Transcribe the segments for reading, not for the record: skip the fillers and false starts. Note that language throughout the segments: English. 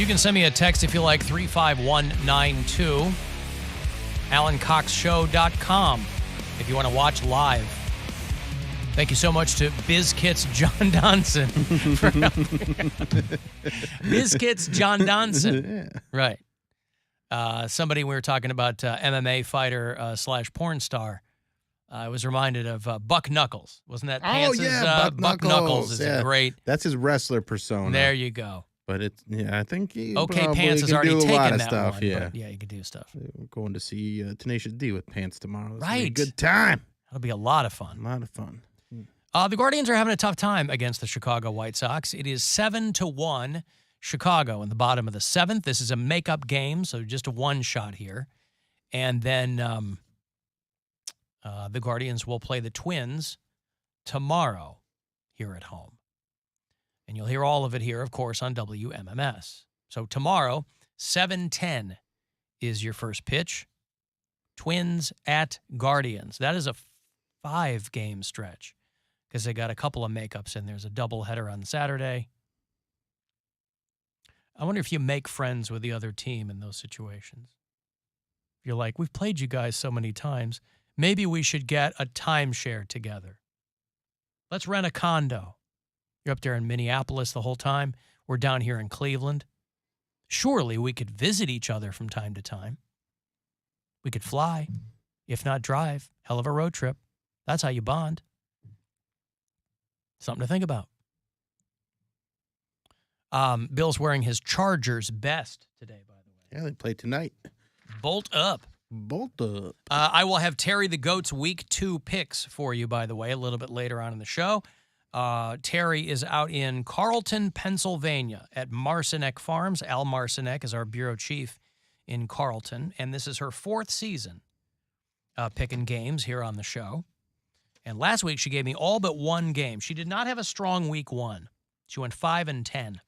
You can send me a text if you like, 35192. AlanCoxShow.com if you want to watch live. Thank you so much to BizKits John Donson for helping. BizKits John Donson. Yeah. Right. Somebody we were talking about, MMA fighter / porn star. I was reminded of Buck Knuckles. Wasn't that Pants'? Buck Knuckles is a great. That's his wrestler persona. There you go. But I think he Pants has can already do a taken lot of that stuff. one. Yeah, Yeah, you can do stuff. We're going to see Tenacious D with Pants tomorrow. It's Right. a good time. That'll be a lot of fun. A lot of fun. The Guardians are having a tough time against the Chicago White Sox. It is 7-1 Chicago in the bottom of the seventh. This is a makeup game, so just a one shot here. And then the Guardians will play the Twins tomorrow here at home. And you'll hear all of it here, of course, on WMMS. So tomorrow, 7:10 is your first pitch. Twins at Guardians. That is a 5-game stretch because they got a couple of makeups in. There's a doubleheader on Saturday. I wonder if you make friends with the other team in those situations. If you're like, we've played you guys so many times, maybe we should get a timeshare together. Let's rent a condo. You're up there in Minneapolis the whole time. We're down here in Cleveland. Surely we could visit each other from time to time. We could fly, if not drive. Hell of a road trip. That's how you bond. Something to think about. Bill's wearing his Chargers best today, by the way. Yeah, they play tonight. Bolt up. Bolt up. I will have Terry the Goat's Week 2 picks for you, by the way, a little bit later on in the show. Terry is out in Carlton, Pennsylvania at Marcinek Farms. Al Marcinek is our bureau chief in Carlton, and this is her 4th season picking games here on the show. And last week she gave me all but one game. She did not have a strong week 1. She went 5-10.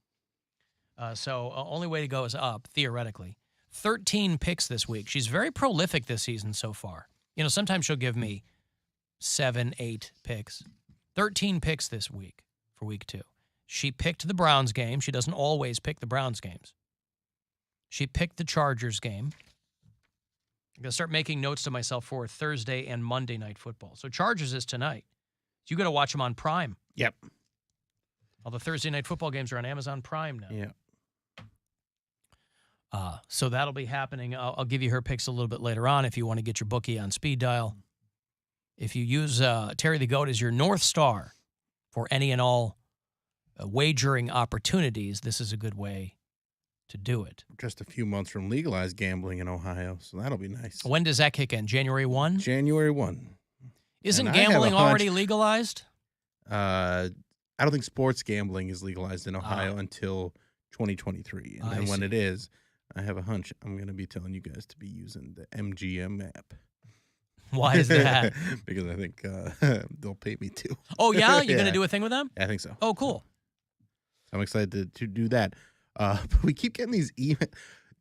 So only way to go is up, theoretically. 13 picks this week. She's very prolific this season so far. You know, sometimes she'll give me 7, 8 picks. 13 picks this week for week 2. She picked the Browns game. She doesn't always pick the Browns games. She picked the Chargers game. I'm going to start making notes to myself for Thursday and Monday night football. So Chargers is tonight. So you got to watch them on Prime. Yep. All the Thursday night football games are on Amazon Prime now. Yeah. So that'll be happening. I'll give you her picks a little bit later on if you want to get your bookie on speed dial. If you use Terry the Goat as your North Star for any and all wagering opportunities, this is a good way to do it. Just a few months from legalized gambling in Ohio, so that'll be nice. When does that kick in? January 1? January 1. Isn't gambling already legalized? I don't think sports gambling is legalized in Ohio until 2023. And then when it is, I have a hunch I'm going to be telling you guys to be using the MGM app. Why is that? Because I think they'll pay me to. Oh, yeah? You're going to do a thing with them? I think so. Oh, cool. I'm excited to do that. But we keep getting these emails.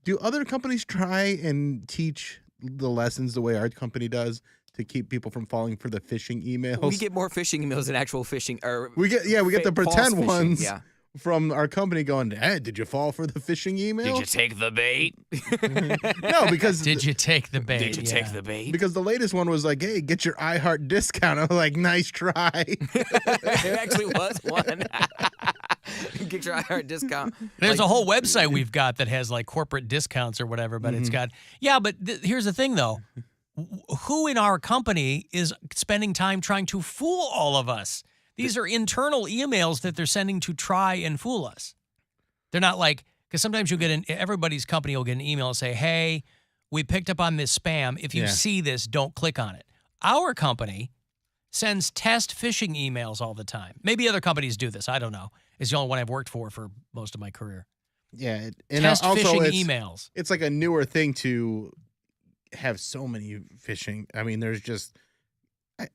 Do other companies try and teach the lessons the way our company does to keep people from falling for the phishing emails? We get more phishing emails than actual phishing. We get the pretend phishing, ones. Yeah. From our company going, hey, did you fall for the phishing email? Did you take the bait? No, because... Did you take the bait? Did you take the bait? Because the latest one was like, hey, get your iHeart discount. I was like, nice try. There actually was one. Get your iHeart discount. There's a whole website we've got that has like corporate discounts or whatever, but it's got... Yeah, but here's the thing, though. Who in our company is spending time trying to fool all of us? These are internal emails that they're sending to try and fool us. They're not like, because sometimes you'll get everybody's company will get an email and say, hey, we picked up on this spam. If you see this, don't click on it. Our company sends test phishing emails all the time. Maybe other companies do this. I don't know. It's the only one I've worked for most of my career. Yeah. And test also phishing emails. It's like a newer thing to have so many phishing. I mean, there's just...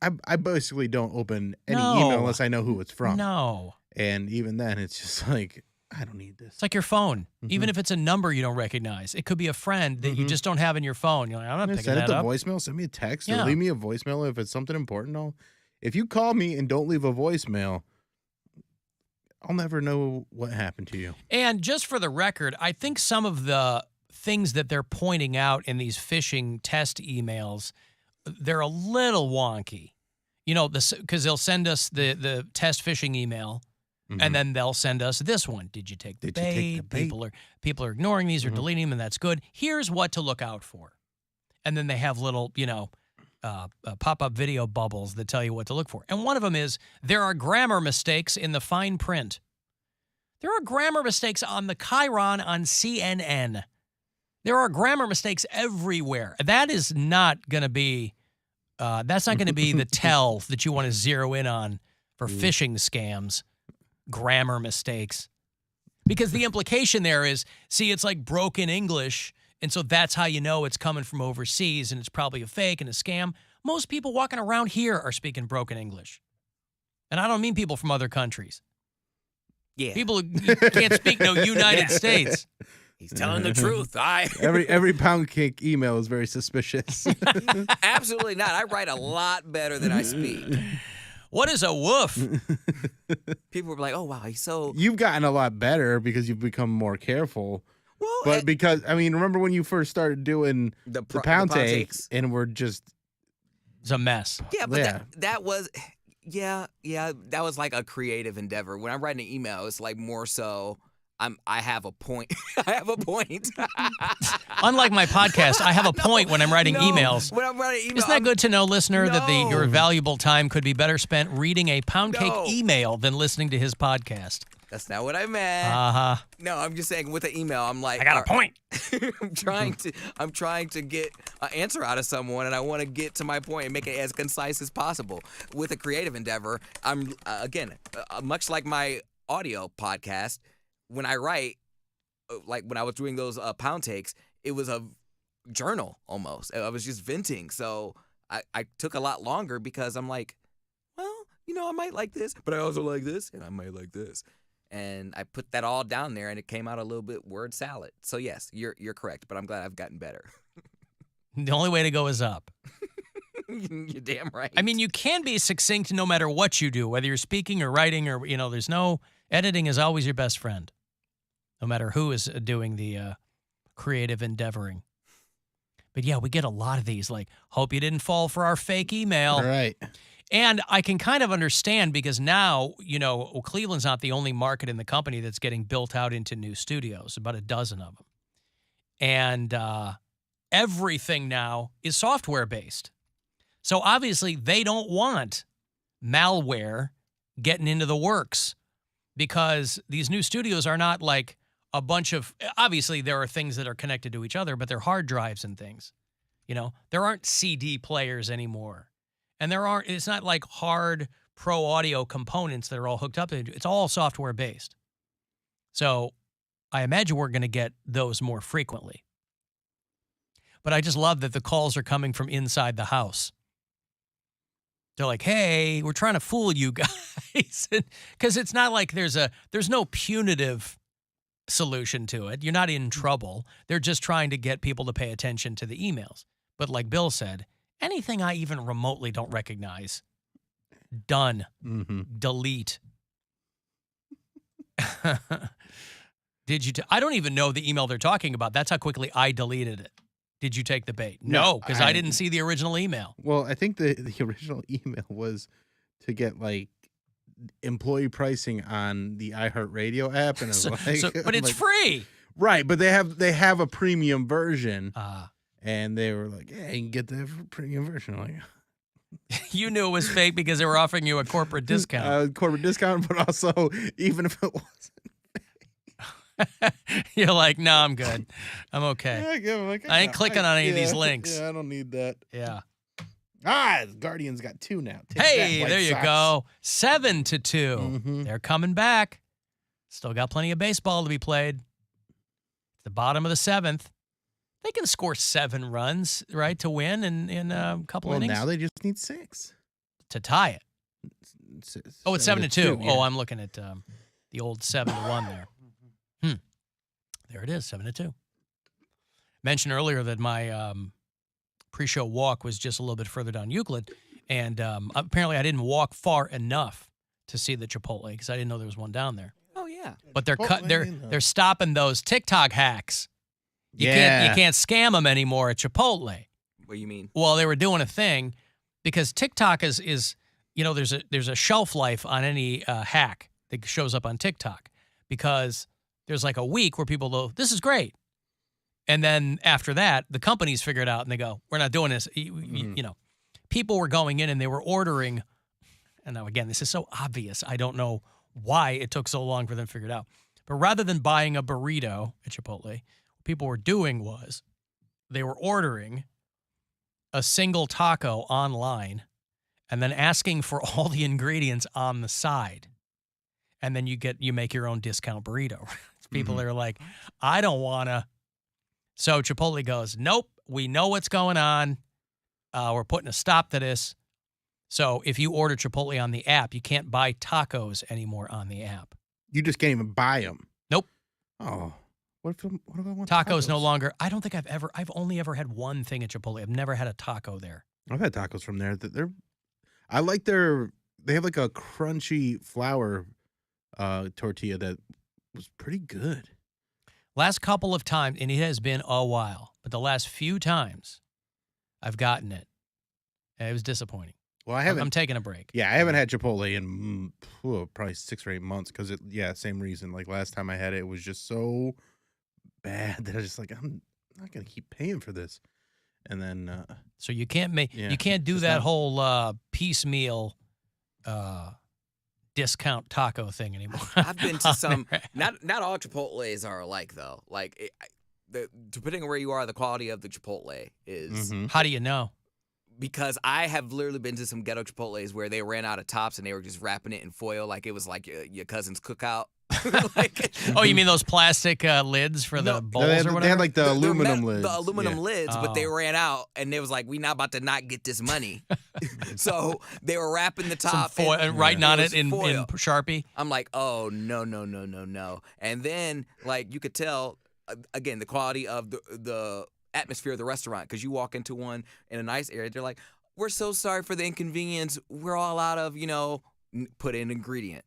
I basically don't open any email unless I know who it's from. No. And even then, it's just like, I don't need this. It's like your phone. Even if it's a number you don't recognize. It could be a friend that you just don't have in your phone. You're like, I'm not picking that up. Send it to voicemail. Send me a text or leave me a voicemail if it's something important. If you call me and don't leave a voicemail, I'll never know what happened to you. And just for the record, I think some of the things that they're pointing out in these phishing test emails, they're a little wonky. You know, because they'll send us the test phishing email, and then they'll send us this one. Did you take the bait? People are ignoring these or deleting them, and that's good. Here's what to look out for. And then they have little, pop-up video bubbles that tell you what to look for. And one of them is, there are grammar mistakes in the fine print. There are grammar mistakes on the Chiron on CNN. There are grammar mistakes everywhere. That is not going to be, that's not going to be the tell that you want to zero in on for phishing scams. Grammar mistakes. Because the implication there is, see, it's like broken English, and so that's how you know it's coming from overseas, and it's probably a fake and a scam. Most people walking around here are speaking broken English. And I don't mean people from other countries. Yeah. People who can't speak no United States. He's telling the truth. Every Poundcake email is very suspicious. Absolutely not. I write a lot better than I speak. What is a woof? People were like, "Oh wow, he's so." You've gotten a lot better because you've become more careful. Well, but because remember when you first started doing the Poundcakes and we're just it's a mess. Yeah, but that was that was like a creative endeavor. When I'm writing an email, it's like more so. I have a point. I have a point. Unlike my podcast, I have a point when I'm writing emails. When I'm writing emails, isn't that good to know, listener, that your valuable time could be better spent reading a Poundcake email than listening to his podcast? That's not what I meant. Uh-huh. No, I'm just saying with an email, I'm like, I got a point. I'm trying to get an answer out of someone, and I want to get to my point and make it as concise as possible. With a creative endeavor, I'm much like my audio podcast. When I write, like when I was doing those Poundcakes, it was a journal almost. I was just venting. So I took a lot longer because I'm like, well, I might like this, but I also like this, and I might like this. And I put that all down there, and it came out a little bit word salad. So yes, you're correct, but I'm glad I've gotten better. The only way to go is up. You're damn right. I mean, you can be succinct no matter what you do, whether you're speaking or writing or, there's no, editing is always your best friend. No matter who is doing the creative endeavoring. But yeah, we get a lot of these, like, hope you didn't fall for our fake email. Right. And I can kind of understand because now, Cleveland's not the only market in the company that's getting built out into new studios, about a dozen of them. And everything now is software-based. So obviously they don't want malware getting into the works because these new studios are not like a bunch of, obviously there are things that are connected to each other, but they're hard drives and things. There aren't CD players anymore. And it's not like hard pro audio components that are all hooked up. It's all software based. So I imagine we're going to get those more frequently. But I just love that the calls are coming from inside the house. They're like, hey, we're trying to fool you guys. Because it's not like there's no punitive solution to it. You're not in trouble. They're just trying to get people to pay attention to the emails. But like Bill said, anything I even remotely don't recognize, done. Delete. Did you? I don't even know the email they're talking about. That's how quickly I deleted it. Did you take the bait? No, because I didn't see the original email. Well, I think the original email was to get like employee pricing on the iHeartRadio app, and I was like, but it's free, right? But they have a premium version, and they were like, yeah, you can get the premium version. I'm like, you knew it was fake because they were offering you a corporate discount. But also even if it wasn't. You're like, no, I'm good. I'm okay. I ain't clicking on any of these links. Yeah, I don't need that. Yeah. Guardians got 2 now. Hey, there you go. 7-2. They're coming back. Still got plenty of baseball to be played. The bottom of the 7th. They can score 7 runs, right, to win in a couple innings. Well, now they just need 6 to tie it. It's 7-2. Yeah. Oh, I'm looking at the old 7-1 there. There it is, 7-2. Mentioned earlier that my pre-show walk was just a little bit further down Euclid, and apparently I didn't walk far enough to see the Chipotle because I didn't know there was one down there. Oh yeah. But they're Chipotle, they're stopping those TikTok hacks. You can't scam them anymore at Chipotle. What do you mean? Well, they were doing a thing because TikTok is there's a shelf life on any hack that shows up on TikTok because there's like a week where people go, this is great. And then after that, the companies figure it out and they go, we're not doing this. You know, people were going in and they were ordering. And now, again, this is so obvious. I don't know why it took so long for them to figure it out. But rather than buying a burrito at Chipotle, what people were doing was they were ordering a single taco online and then asking for all the ingredients on the side. And then you make your own discount burrito. People are like, I don't want to. So Chipotle goes, nope, we know what's going on. We're putting a stop to this. So if you order Chipotle on the app, you can't buy tacos anymore on the app. You just can't even buy them. Nope. Oh, what if I want Tacos no longer. I don't think I've only ever had one thing at Chipotle. I've never had a taco there. I've had tacos from there. I like they have like a crunchy flour tortilla that was pretty good. Last couple of times, and it has been a while, but the last few times I've gotten it, it was disappointing. Well, I haven't. I'm taking a break. Yeah, I haven't had Chipotle in probably 6 or 8 months because same reason. Like last time I had it, it was just so bad that I was just like, I'm not gonna keep paying for this. And then so you can't you can't do just that not- whole piecemeal discount taco thing anymore. I've been to some. Not all Chipotles are alike though. Like, depending on where you are, the quality of the Chipotle is. How do you know? Because I have literally been to some ghetto Chipotles where they ran out of tops and they were just wrapping it in foil like it was like your cousin's cookout. Oh, you mean those plastic lids for the bowls or whatever? They had like the aluminum lids. The aluminum Yeah. lids, but they ran out and they was like, we not about to not get this money. So they were wrapping the top Some foil, and writing on it in foil. Sharpie. I'm like, oh, no. And then, like, you could tell, again, the quality of the atmosphere of the restaurant, because you walk into one in a nice area, they're like, we're so sorry for the inconvenience. We're all out of, put in ingredient.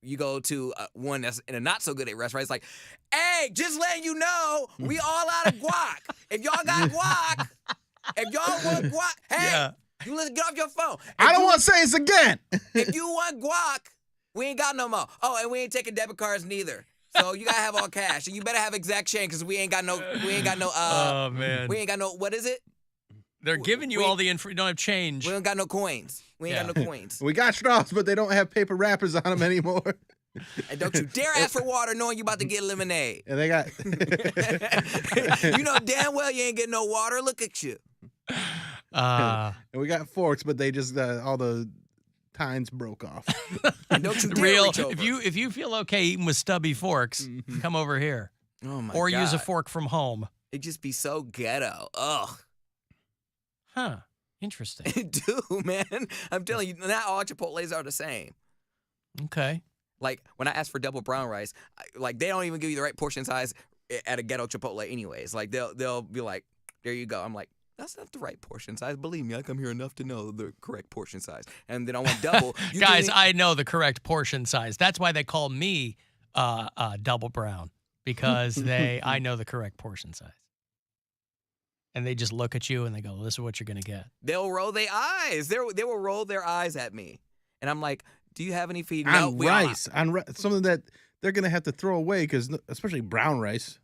You go to one that's in a not so good restaurant, it's like, hey, just letting you know, we all out of guac. If y'all got guac, if y'all want guac, hey, you listen, get off your phone. I don't want to say this again. If you want guac, we ain't got no more. Oh, and we ain't taking debit cards neither. So you gotta have all cash, and you better have exact change, because we ain't got no. Oh man, we ain't got no. What is it? They're giving you all the info. You don't have change. We don't got no coins. We ain't got no coins. We got straws, but they don't have paper wrappers on them anymore. And don't you dare ask for water knowing you about to get lemonade. And they got. You know damn well you ain't getting no water. Look at you. And we got forks, but they just all the tines broke off. And don't you dare reach over. If you feel okay eating with stubby forks, come over here. Oh my or God. use a fork from home. It just be so ghetto. Ugh. Huh. Interesting. It do, man. I'm telling you, not all Chipotles are the same. Okay. Like, when I ask for double brown rice, they don't even give you the right portion size at a ghetto Chipotle anyways. Like, they'll be like, there you go. I'm like, that's not the right portion size. Believe me, I come here enough to know the correct portion size. And then I want double. Guys, I know the correct portion size. That's why they call me double brown, because I know the correct portion size. And they just look at you and they go, this is what you're going to get. They'll roll their eyes. They will roll their eyes at me. And I'm like, do you have any feed? On rice. Something that they're going to have to throw away, because especially brown rice.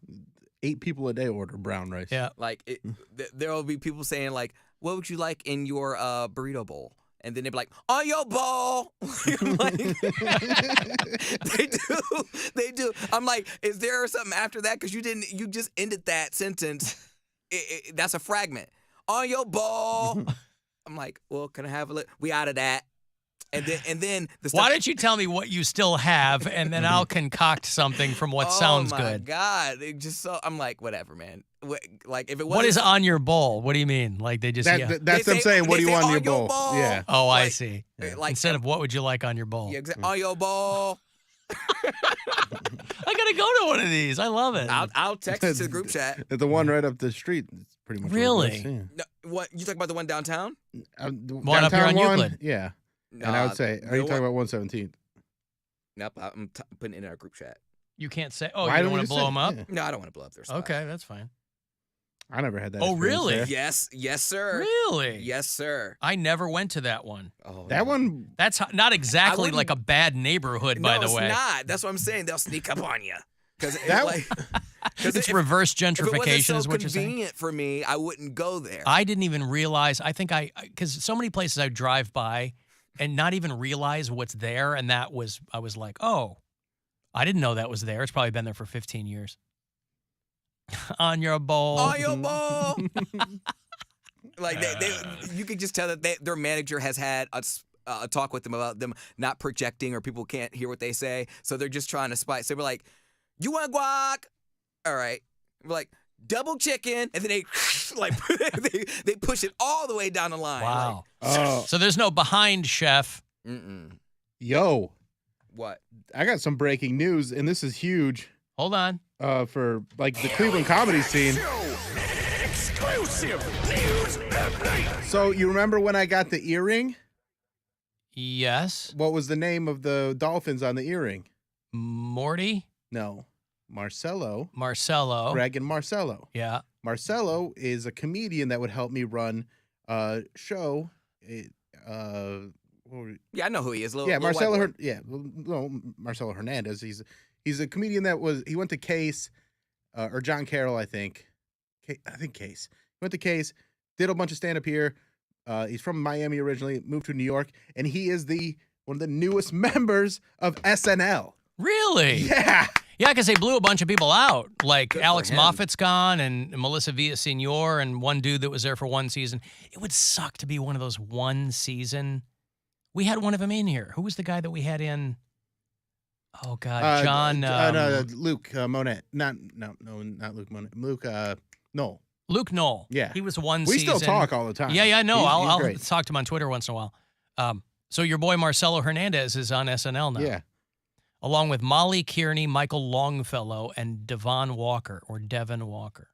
8 people a day order brown rice. Yeah. Like, there will be people saying, like, what would you like in your burrito bowl? And then they'll be like, on your bowl. Like, they do. I'm like, is there something after that? Because you just ended that sentence. That's a fragment. On your bowl. I'm like, well, can I have a we out of that? And then the stuff. Why don't you tell me what you still have, and then I'll concoct something from what sounds good. Oh my God! It just I'm like, whatever, man. Like, if it was what is on your bowl? What do you mean? Like they just that's them saying, what do you want on your bowl? Yeah. Oh, like, I see. Like, instead of what would you like on your bowl? Yeah, on your bowl. I gotta go to one of these. I love it. I'll text it to the group chat. The one right up the street. It's pretty much really. What it is, yeah. No, what you talking about? The one downtown? One up here on Euclid. Yeah. And I would say, are you talking about 117th? Nope, I'm putting it in our group chat. You can't say, oh, Why you don't don't want you to blow say- them up? yeah. No, I don't want to blow up their spot. Okay, that's fine. I never had that. Oh, experience really? there. Yes, sir. Really? Yes, sir. I never went to that one. Oh, That one, That's not exactly wouldn't- like a bad neighborhood, by the way. No, it's not. That's what I'm saying. They'll sneak up on you. Because It's reverse if it wasn't gentrification, so is what you're saying. convenient for me, I wouldn't go there. I didn't even realize. Because so many places I drive by and not even realize what's there. And I was like, oh, I didn't know that was there. It's probably been there for 15 years. On your bowl. On your ball. Like you could just tell that their manager has had a talk with them about them not projecting or people can't hear what they say. So they're just trying to spice. So we're like, you want guac? All right. We're like, double chicken. And then they like they push it all the way down the line. Wow. oh, So there's no behind, chef. Like, yo, what? I got some breaking news, and this is huge Hold on. for like the Cleveland comedy scene. Exclusive news update. So you remember when I got the earring? Yes. What was the name of the dolphins on the earring? Morty. No, Marcelo, Marcelo. Greg, and Marcelo. Yeah. Marcelo is a comedian that would help me run a show. Yeah, I know who he is. Yeah, Marcelo. Marcelo Hernandez. He's a comedian that he went to Case, or John Carroll, I think. I think Case. He went to Case, did a bunch of stand up here. He's from Miami originally, moved to New York, and he is one of the newest members of SNL. Really? Yeah. Yeah, because they blew a bunch of people out. Like Good for Alex him. Moffat's gone and Melissa Villaseñor and one dude that was there for one season. It would suck to be one of those one season. We had one of them in here. Who was the guy that we had in? Oh, God. John. Luke Monet. Not Luke Monet. Luke Knoll. Luke Knoll. Yeah. He was one We season. still talk all the time. Yeah, I know. He's I'll great. talk to him on Twitter once in a while. So your boy Marcelo Hernandez is on SNL now. Yeah. Along with Molly Kearney, Michael Longfellow, and Devon Walker or Devin Walker.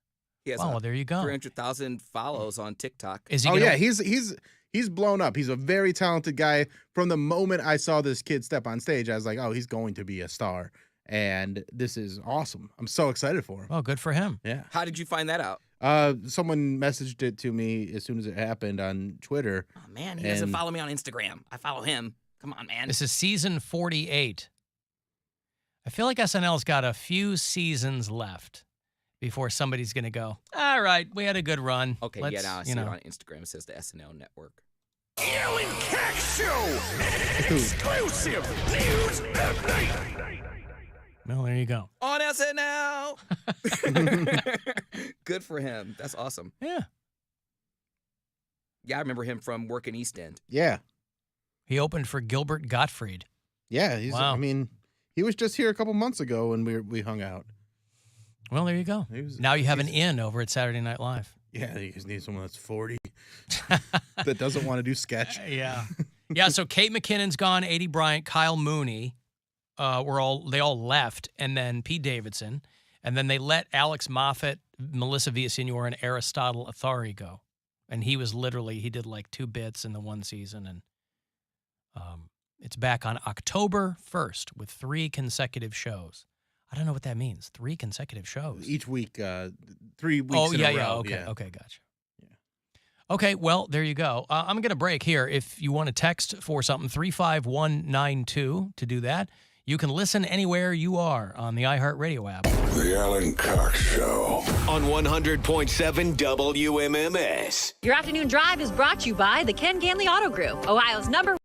He has Well, there you go. 300,000 follows on TikTok. Is he Oh gonna, yeah, he's blown up. He's a very talented guy. From the moment I saw this kid step on stage, I was like, oh, he's going to be a star. And this is awesome. I'm so excited for him. Well, good for him. Yeah. How did you find that out? Someone messaged it to me as soon as it happened on Twitter. Oh, man, he doesn't follow me on Instagram. I follow him. Come on, man. This is season 48. I feel like SNL's got a few seasons left before somebody's going to go, all right, we had a good run. Okay, Let's, yeah, now I see it on Instagram. It says the SNL Network. Alan Cox Show. Exclusive news update. Well, there you go. On SNL! Good for him. That's awesome. Yeah. Yeah, I remember him from working East End. Yeah. He opened for Gilbert Gottfried. Yeah. Wow. I mean, he was just here a couple months ago when we hung out. Well, there you go. Now you have an in over at Saturday Night Live. Yeah, you just need someone that's 40 that doesn't want to do sketch. Yeah. Yeah, so Kate McKinnon's gone, A.D. Bryant, Kyle Mooney they all left, and then Pete Davidson, and then they let Alex Moffat, Melissa Villaseñor, and Aristotle Athari go. And he did like 2 bits in the one season, and it's back on October 1st with 3 consecutive shows. I don't know what that means. 3 consecutive shows. Each week, 3 weeks Oh, in yeah, a row. yeah. Okay, Yeah. okay, gotcha. Okay, well, there you go. I'm going to break here. If you want to text for something, 35192 to do that. You can listen anywhere you are on the iHeartRadio app. The Alan Cox Show. On 100.7 WMMS. Your afternoon drive is brought to you by the Ken Ganley Auto Group, Ohio's #1